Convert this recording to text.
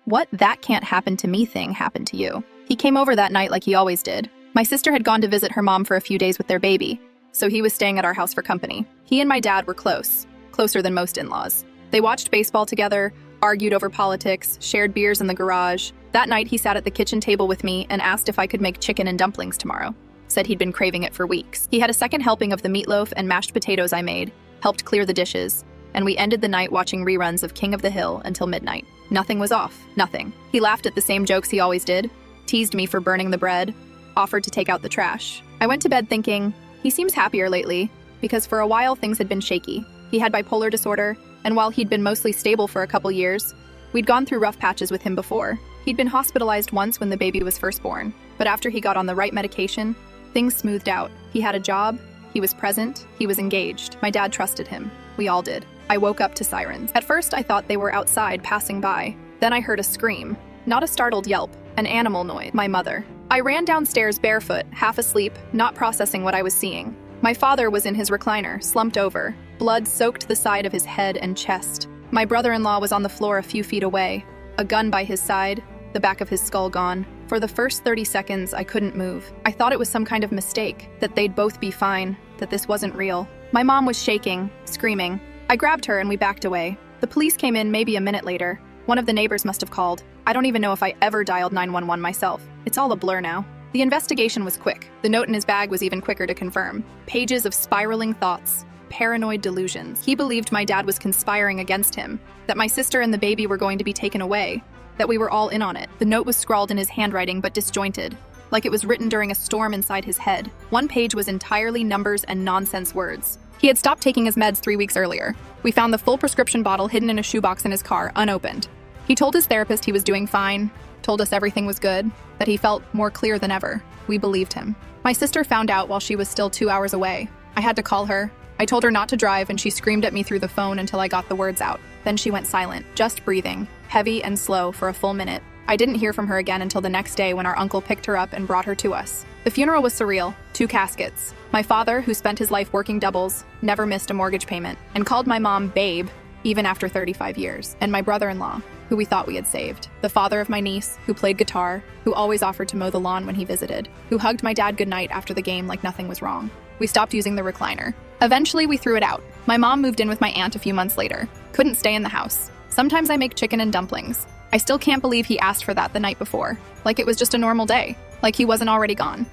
What "that can't happen to me" thing happened to you? He came over that night like he always did. My sister had gone to visit her mom for a few days with their baby, so he was staying at our house for company. He and my dad were close, closer than most in-laws. They watched baseball together, argued over politics, shared beers in the garage. That night, he sat at the kitchen table with me and asked if I could make chicken and dumplings tomorrow. Said he'd been craving it for weeks. He had a second helping of the meatloaf and mashed potatoes I made, helped clear the dishes, and we ended the night watching reruns of King of the Hill until midnight. Nothing was off. Nothing. He laughed at the same jokes he always did, teased me for burning the bread, offered to take out the trash. I went to bed thinking, he seems happier lately, because for a while things had been shaky. He had bipolar disorder, and while he'd been mostly stable for a couple years, we'd gone through rough patches with him before. He'd been hospitalized once when the baby was first born, but after he got on the right medication, things smoothed out. He had a job, he was present, he was engaged. My dad trusted him. We all did. I woke up to sirens. At first, I thought they were outside passing by. Then I heard a scream. Not a startled yelp, an animal noise. My mother. I ran downstairs barefoot, half asleep, not processing what I was seeing. My father was in his recliner, slumped over. Blood soaked the side of his head and chest. My brother-in-law was on the floor a few feet away, a gun by his side, the back of his skull gone. For the first 30 seconds, I couldn't move. I thought it was some kind of mistake, that they'd both be fine, that this wasn't real. My mom was shaking, screaming. I grabbed her and we backed away. The police came in maybe a minute later. One of the neighbors must have called. I don't even know if I ever dialed 911 myself. It's all a blur now. The investigation was quick. The note in his bag was even quicker to confirm. Pages of spiraling thoughts, paranoid delusions. He believed my dad was conspiring against him, that my sister and the baby were going to be taken away, that we were all in on it. The note was scrawled in his handwriting but disjointed, like it was written during a storm inside his head. One page was entirely numbers and nonsense words. He had stopped taking his meds 3 weeks earlier. We found the full prescription bottle hidden in a shoebox in his car, unopened. He told his therapist he was doing fine, told us everything was good, that he felt more clear than ever. We believed him. My sister found out while she was still 2 hours away. I had to call her. I told her not to drive and she screamed at me through the phone until I got the words out. Then she went silent, just breathing, heavy and slow for a full minute. I didn't hear from her again until the next day when our uncle picked her up and brought her to us. The funeral was surreal. 2 caskets. My father, who spent his life working doubles, never missed a mortgage payment, and called my mom Babe, even after 35 years. And my brother-in-law, who we thought we had saved. The father of my niece, who played guitar, who always offered to mow the lawn when he visited, who hugged my dad goodnight after the game like nothing was wrong. We stopped using the recliner. Eventually, we threw it out. My mom moved in with my aunt a few months later. Couldn't stay in the house. Sometimes I make chicken and dumplings. I still can't believe he asked for that the night before. Like it was just a normal day. Like he wasn't already gone.